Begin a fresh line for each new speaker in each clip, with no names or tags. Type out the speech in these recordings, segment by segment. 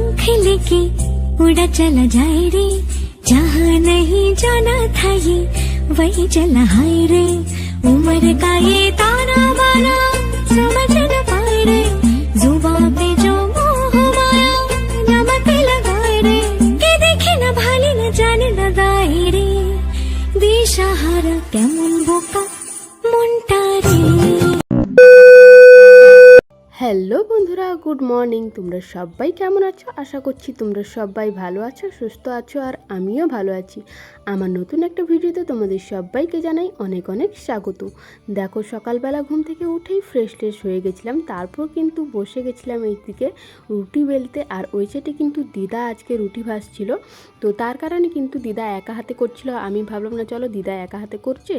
पंख लेके उड़ा चला जाए रे, जहाँ नहीं जाना था ये वही चला हाय रे। उम्र का ये ताना बाना समझ न पाए रे, जुबां पे जो मोह माया नमक लगाए रे, के देखे न भाली न जाने न दाए रे, दिशाहारा केमन बोका মনটা রে।
হ্যালো বন্ধুরা, গুড মর্নিং। তোমরা সবাই কেমন আছো? আশা করছি তোমরা সবাই ভালো আছো, সুস্থ আছো, আর আমিও ভালো আছি। আমার নতুন একটা ভিডিওতে তোমাদের সবাইকে জানাই অনেক অনেক স্বাগত। দেখো, সকালবেলা ঘুম থেকে উঠেই ফ্রেশ হয়ে গেছিলাম, তারপর কিন্তু বসে গেছিলাম এইদিকে রুটি বেলতে। আর ওই সাইডে কিন্তু দিদা আজকে রুটি ভাজছিল, তো তার কারণে কিন্তু দিদা একা হাতে করছিল। আমি ভাবলাম না, চলো দিদা একা হাতে করছে,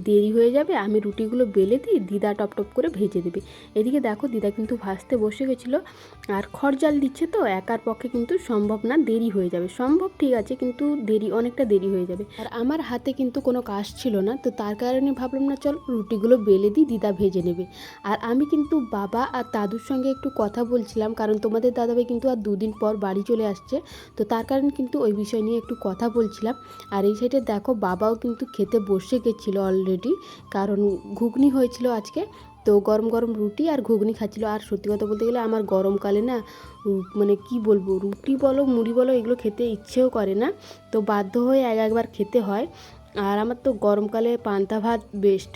দেরি হয়ে যাবে, আমি রুটিগুলো বেলে দিই, দিদা টপ টপ করে ভেজে দেবে। এদিকে দেখো, দিদা কিন্তু ভাজতে বসে গেছিলো, আর খড় জাল দিচ্ছে, তো একার পক্ষে কিন্তু সম্ভব না, দেরি হয়ে যাবে। সম্ভব ঠিক আছে, কিন্তু অনেকটা দেরি হয়ে যাবে। আর আমার হাতে কিন্তু কোনো কাজ ছিল না, তো তার কারণে ভাবলাম না, চল রুটিগুলো বেলে দিই, দিদা ভেজে নেবে। আর আমি কিন্তু বাবা আর দাদুর সঙ্গে একটু কথা বলছিলাম, কারণ তোমাদের দাদাভাই কিন্তু আর দুদিন পর বাড়ি চলে আসছে, তো তার কারণে কিন্তু ওই বিষয় নিয়ে একটু কথা বলছিলাম। আর এই সাইডে দেখো, বাবাও কিন্তু খেতে বসে গেছিলো অলরেডি, কারণ ঘুগনি হয়েছিল আজকে, তো গরম গরম রুটি আর ঘুগনি খাচ্ছিলো। আর সত্যি কথা বলতে গেলে আমার গরমকালে না, মানে কি বলবো, রুটি বলো মুড়ি বলো এগুলো খেতে ইচ্ছেও করে না, তো বাধ্য হয়ে একবার খেতে হয়। আর আমার তো গরমকালে পান্তা ভাত বেস্ট।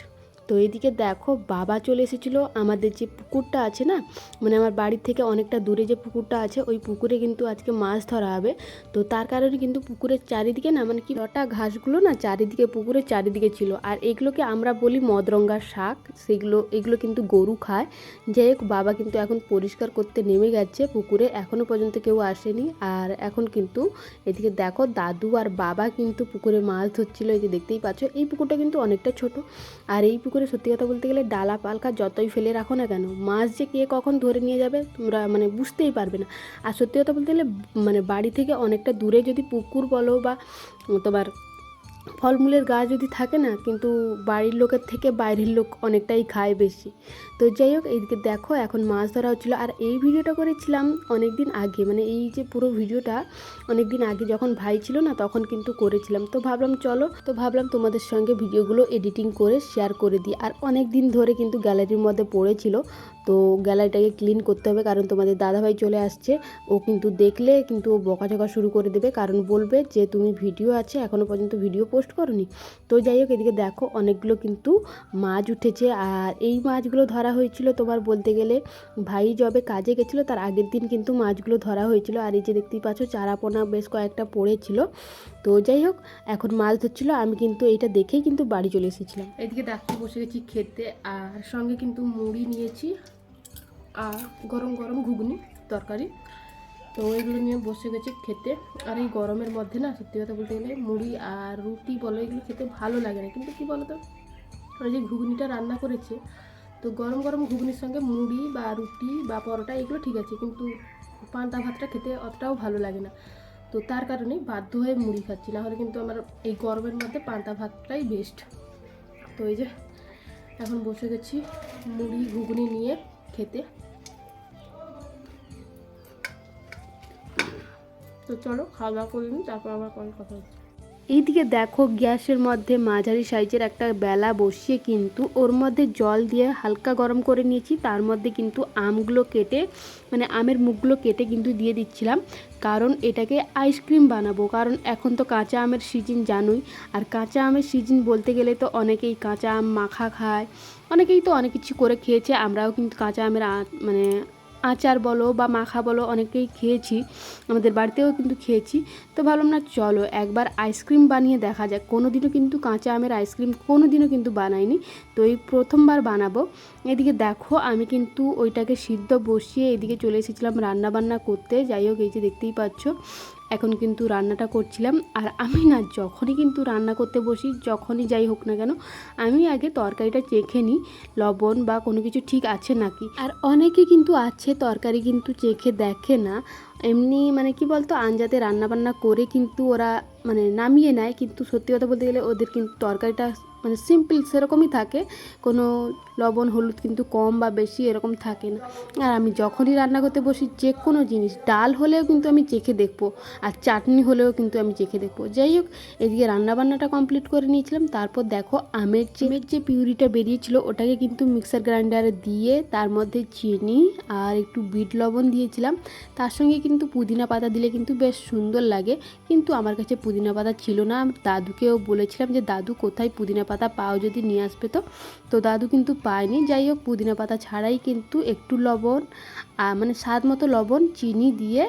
তো এইদিকে দেখো, বাবা চলে এসেছিলো। আমাদের যে পুকুরটা আছে না, মানে আমার বাড়ির থেকে অনেকটা দূরে যে পুকুরটা আছে, ওই পুকুরে কিন্তু আজকে মাছ ধরা হবে। তো তার কারণে কিন্তু পুকুরের চারিদিকে না, মানে কি লটা ঘাসগুলো না চারিদিকে, পুকুরের চারিদিকে ছিল। আর এগুলোকে আমরা বলি মদরঙ্গার শাক, এগুলো কিন্তু গরু খায়। যাই হোক, বাবা কিন্তু এখন পরিষ্কার করতে নেমে গেছে পুকুরে, এখনও পর্যন্ত কেউ আসেনি। আর এখন কিন্তু এদিকে দেখো, দাদু আর বাবা কিন্তু পুকুরে মাছ ধরছিল। এই যে দেখতেই পাচ্ছ, এই পুকুরটা কিন্তু অনেকটা ছোট। আর এই পুকুরে সত্যি কথা বলতে গেলে ডালা পালকা যতই ফেলে রাখো না কেন, মাছ যে কে কখন ধরে নিয়ে যাবে তোমরা মানে বুঝতেই পারবে না। আর সত্যি কথা বলতে গেলে মানে বাড়ি থেকে অনেকটা দূরে যদি পুকুর বলো বা তোমার ফলমূলের গাছ যদি থাকে না, কিন্তু বাড়ির লোকের থেকে বাইরের লোক অনেকটাই খায় বেশি। তো যাই হোক, এইদিকে দেখো এখন মাছ ধরা হচ্ছিলো। আর এই ভিডিওটা করেছিলাম অনেক দিন আগে, মানে এই যে পুরো ভিডিওটা অনেক দিন আগে যখন ভাই ছিল না, তখন কিন্তু করেছিলাম। তো ভাবলাম তোমাদের সঙ্গে ভিডিওগুলো এডিটিং করে শেয়ার করে দিই। আর অনেক দিন ধরে কিন্তু গ্যালারির মধ্যে পড়েছিল, তো গ্যালারিটাকে ক্লিন করতে হবে, কারণ তোমাদের দাদাভাই চলে আসছে। ও কিন্তু দেখলে কিন্তু ও বকাঝকা শুরু করে দেবে, কারণ বলবে যে তুমি ভিডিও আছে এখনও পর্যন্ত ভিডিও পোস্ট করনি। তো যাই হোক, এদিকে দেখো অনেকগুলো কিন্তু মাছ উঠেছে। আর এই মাছগুলো ধরা হয়েছিল তোমার বলতে গেলে ভাই যবে কাজে গেছিলো তার আগের দিন কিন্তু মাছগুলো ধরা হয়েছিল। আর এই যে দেখতেই পাচ্ছ, চারাপোনা বেশ কয়েকটা পড়েছিল। তো যাই হোক, এখন মাছ ধরছিল, আমি কিন্তু এইটা দেখেই কিন্তু বাড়ি চলে এসেছিলাম। এদিকে ডাকতে বসে গেছি খেতে, আর সঙ্গে কিন্তু মুড়ি নিয়েছি আর গরম গরম ঘুগনি তরকারি, তো এগুলো নিয়ে বসে গেছি খেতে। আর এই গরমের মধ্যে না, সত্যি কথা বলতে গেলে মুড়ি আর রুটি বলো এগুলো খেতে ভালো লাগে না, কিন্তু কী বলো তো, ওই যে ঘুগনিটা রান্না করেছে, তো গরম গরম ঘুগনির সঙ্গে মুড়ি বা রুটি বা পরোটা এগুলো ঠিক আছে, কিন্তু পান্তা ভাতটা খেতে অতটাও ভালো লাগে না। তো তার কারণেই বাধ্য হয়ে মুড়ি খাচ্ছি, না হলে কিন্তু আমার এই গরমের মধ্যে পান্তা ভাতটাই বেস্ট। তো এই যে এখন বসে গেছি মুড়ি ঘুগনি নিয়ে খেতে। তো চলো খাওয়া দাওয়া করে নিই, তারপর আবার পরে কথা হচ্ছে। এইদিকে দেখো, গ্যাসের মধ্যে মাঝারি সাইজের একটা বেলা বসিয়ে কিন্তু ওর মধ্যে জল দিয়ে হালকা গরম করে নিয়েছি। তার মধ্যে কিন্তু আমগুলো কেটে, মানে আমের মুখগুলো কেটে কিন্তু দিয়ে দিচ্ছিলাম, কারণ এটাকে আইসক্রিম বানাবো। কারণ এখন তো কাঁচা আমের সিজন জানোই, আর কাঁচা আমের সিজন বলতে গেলে তো অনেকেই কাঁচা আম মাখা খায়, অনেকেই তো অনেক কিছু করে খেয়েছে। আমরাও কিন্তু কাঁচা আমের মানে আচার বলো বা মাখা বলো অনেকেই খেয়েছি, আমাদের বাড়িতেও কিন্তু খেয়েছি। তো ভাবলাম না, চলো একবার আইসক্রিম বানিয়ে দেখা যাক। কোনোদিনও কিন্তু কাঁচা আমের আইসক্রিম কোনোদিনও কিন্তু বানাইনি, তো এই প্রথমবার বানাবো। এদিকে দেখো, আমি কিন্তু ওইটাকে সিদ্ধ বসিয়ে এদিকে চলে এসেছিলাম রান্নাবান্না করতে। যাই হোক, এই যে দেখতেই পাচ্ছ, এখন কিন্তু রান্নাটা করছিলাম। আর আমি না, যখনই কিন্তু রান্না করতে বসি, যখনই যাই হোক না কেন, আমি আগে তরকারিটা চেখে নিই লবণ বা কোনো কিছু ঠিক আছে নাকি। আর অনেকে কিন্তু আছে তরকারি কিন্তু চেখে দেখে না, এমনি মানে কি বলতো, আঞ্জাতে রান্নাবান্না করে কিন্তু ওরা মানে নামিয়ে নেয়, কিন্তু সত্যি কথা বলতে গেলে ওদের কিন্তু তরকারিটা মানে সিম্পল সেরকমই থাকে, কোনো লবণ হলুদ কিন্তু কম বা বেশি এরকম থাকে না। আর আমি যখনই রান্না করতে বসি যে কোনো জিনিস, ডাল হলেও কিন্তু আমি চেখে দেখবো, আর চাটনি হলেও কিন্তু আমি চেখে দেখবো। যাই হোক, এদিকে রান্নাবান্নাটা কমপ্লিট করে নিয়েছিলাম। তারপর দেখো আমের যে পিউরিটা বেরিয়েছিল ওটাকে কিন্তু মিক্সার গ্রাইন্ডারে দিয়ে তার মধ্যে চিনি আর একটু বিট লবণ দিয়েছিলাম। তার সঙ্গে কিন্তু পুদিনা পাতা দিলে কিন্তু বেশ সুন্দর লাগে, কিন্তু আমার কাছে পুদিনা পাতা ছিল না। দাদুকেও বলেছিলাম যে দাদু কোথায় পুদিনা পাতা পাও, যদি নিয়ে আসবে। তো দাদু কিন্তু পায়নি। যাই হোক, পুদিনা পাতা ছাড়াই কিন্তু একটু লবণ মানে স্বাদ মতো লবণ, চিনি দিয়ে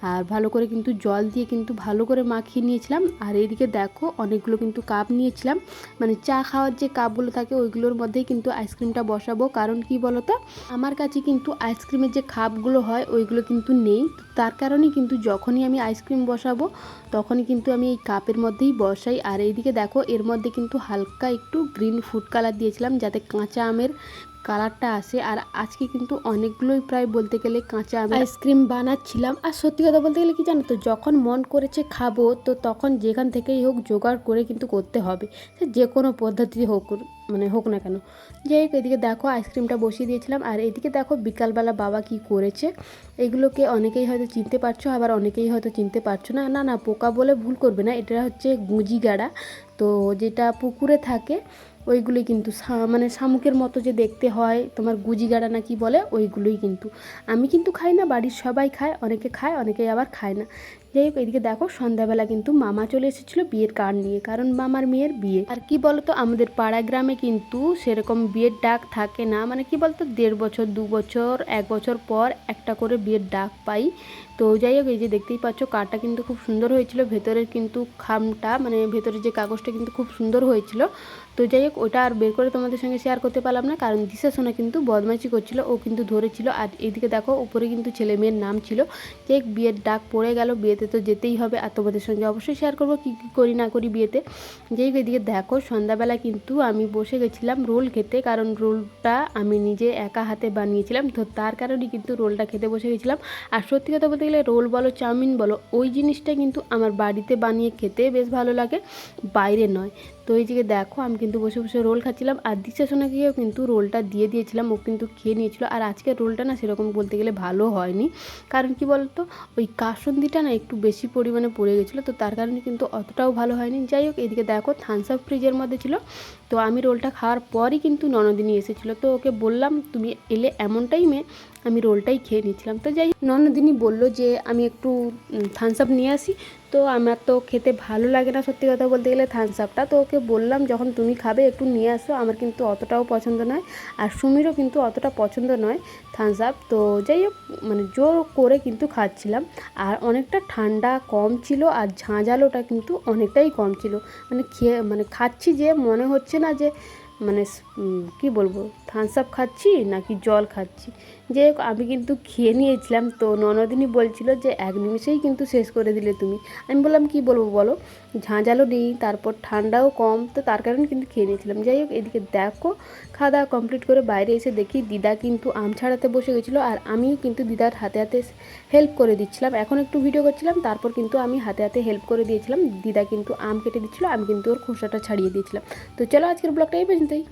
আর ভালো করে কিন্তু জল দিয়ে কিন্তু ভালো করে মাখিয়ে নিয়েছিলাম। আর এদিকে দেখো অনেকগুলো কিন্তু কাপ নিয়েছিলাম, মানে চা খাওয়ার যে কাপগুলো থাকে ওইগুলোর মধ্যেই কিন্তু আইসক্রিমটা বসাবো। কারণ কি বলতো, আমার কাছে কিন্তু আইসক্রিমের যে কাপগুলো হয় ওইগুলো কিন্তু নেই। তার কারণেই কিন্তু যখনই আমি আইসক্রিম বসাবো তখনই কিন্তু আমি এই কাপের মধ্যেই বসাই। আর এইদিকে দেখো এর মধ্যে কিন্তু হালকা একটু গ্রিন ফুড কালার দিয়েছিলাম যাতে কাঁচা আমের কালারটা আসে। আর আজকে কিন্তু অনেকগুলোই প্রায় বলতে গেলে কাঁচা আমের আইসক্রিম বানাচ্ছিলাম। আর সত্যি কথা বলতে গেলে কি জানো তো, যখন মন করেছে খাবো তো তখন যেখান থেকেই হোক জোগাড় করে কিন্তু করতে হবে, সে যে কোনো পদ্ধতি হোক, মানে হোক না কেন। যাই হোক, এদিকে দেখো আইসক্রিমটা বসিয়ে দিয়েছিলাম। আর এদিকে দেখো বিকালবেলা বাবা কি করেছে। এগুলোকে অনেকেই হয়তো চিনতে পারছো, আবার অনেকেই হয়তো চিনতে পারছো না। না না, পোকা বলে ভুল করবে না, এটা হচ্ছে গুঁজি গাড়া। তো যেটা পুকুরে থাকে ওইগুলোই কিন্তু মানে শামুকের মতো যে দেখতে হয়, তোমার গুজি গাড়া না কি বলে, ওইগুলোই কিন্তু। আমি কিন্তু খাই না, বাড়ির সবাই খায়, অনেকে খায় অনেকেই আবার খায় না। যাই হোক, এদিকে দেখো সন্ধ্যাবেলা কিন্তু মামা চলে এসেছিলো বিয়ের কার্ড নিয়ে, কারণ মামার মেয়ের বিয়ে। আর কি বলতো, আমাদের পাড়া গ্রামে কিন্তু সেরকম বিয়ের ডাক থাকে না, মানে কি বলতো 1.5 বছর 2 বছর 1 বছর পর একটা করে বিয়ের ডাক পাই। তো যাই হোক, এই যে দেখতেই পাচ্ছ কার্ডটা কিন্তু খুব সুন্দর হয়েছিল, ভেতরের কিন্তু খামটা মানে ভেতরের যে কাগজটা কিন্তু খুব সুন্দর হয়েছিল। তো যাই হোক, ওটা আর বের করে তোমাদের সঙ্গে শেয়ার করতে পারলাম না, কারণ দিশা সোনা কিন্তু বদমাইশি করছিল, ও কিন্তু ধরেছিল। আর এইদিকে দেখো উপরে কিন্তু ছেলে মেয়ের নাম ছিল। যে বিয়ের ডাক পড়ে গেল, বিয়েতে তো যেতেই হবে, আর তোমাদের সঙ্গে অবশ্যই শেয়ার করবো কী কী করি না করি বিয়েতে। যেই এদিকে দেখো সন্ধ্যাবেলা কিন্তু আমি বসে গেছিলাম রোল খেতে, কারণ রোলটা আমি নিজে একা হাতে বানিয়েছিলাম, তো তার কারণেই কিন্তু রোলটা খেতে বসে গেছিলাম। আর সত্যি কথা বলতে গেলে রোল বলো চাউমিন বলো, ওই জিনিসটা কিন্তু আমার বাড়িতে বানিয়ে খেতে বেশ ভালো লাগে, বাইরে নয়। তো এই দিকে দেখো আমি কিন্তু বসে বসে রোল খাচ্ছিলাম, আর দিশা সোনাকেও কিন্তু রোলটা দিয়ে দিয়েছিলাম, ও কিন্তু খেয়ে নিয়েছিল। আর আজকের রোলটা না সেরকম বলতে গেলে ভালো হয়নি, কারণ কি বলতো ওই কাসুন্দিটা না একটু বেশি পরিমাণে পড়ে গেছিলো, তো তার কারণে কিন্তু অতটাও ভালো হয়নি। যাই হোক, এদিকে দেখো থামস আপ ফ্রিজের মধ্যে ছিল। তো আমি রোলটা খাওয়ার পরই কিন্তু ননদিনী এসেছিলো, তো ওকে বললাম তুমি এলে এমন টাইমে, আমি রোলটাই খেয়ে নিয়েছিলাম। তো যাই ননদিনী বললো যে আমি একটু থামস আপ নিয়ে আসি। তো আমার তো খেতে ভালো লাগে না সত্যি কথা বলতে গেলে থামস আপটা, তো ওকে বললাম যখন তুমি খাবে একটু নিয়ে আসো, আমার কিন্তু অতটাও পছন্দ নয়, আর সুমিরও কিন্তু অতটা পছন্দ নয় থামস আপ। তো যাই হোক, মানে জোর করে কিন্তু খাচ্ছিলাম। আর অনেকটা ঠান্ডা কম ছিল, আর ঝাঁঝালোটা কিন্তু অনেকটাই কম ছিল, মানে খাচ্ছি যে মনে হচ্ছে না যে মানে কি বলবো থামস আপ খাচ্ছি নাকি জল খাচ্ছি। যাই হোক, আমি কিন্তু খেয়ে নিয়েছিলাম। তো ননদিনী বলছিল যে 1 নিমিষেই কিন্তু শেষ করে দিলে তুমি। আমি বললাম কি বলবো বলো, ঝাঁঝালো নেই, তারপর ঠান্ডাও কম, তো তার কারণে কিন্তু খেয়ে নিয়েছিলাম। যাই হোক, এদিকে দেখো খাওয়া দাওয়া কমপ্লিট করে বাইরে এসে দেখি দিদা কিন্তু আম ছাড়াতে বসে গেছিলো, আর আমিও কিন্তু দিদার হাতে হাতে হেল্প করে দিচ্ছিলাম। এখন একটু ভিডিও করছিলাম, তারপর কিন্তু আমি হাতে হাতে হেল্প করে দিয়েছিলাম। দিদা কিন্তু আম কেটে দিচ্ছিলো, আমি কিন্তু ওর খোসাটা ছাড়িয়ে দিয়েছিলাম। তো চলো আজকের ব্লগটা এই পর্যন্তই।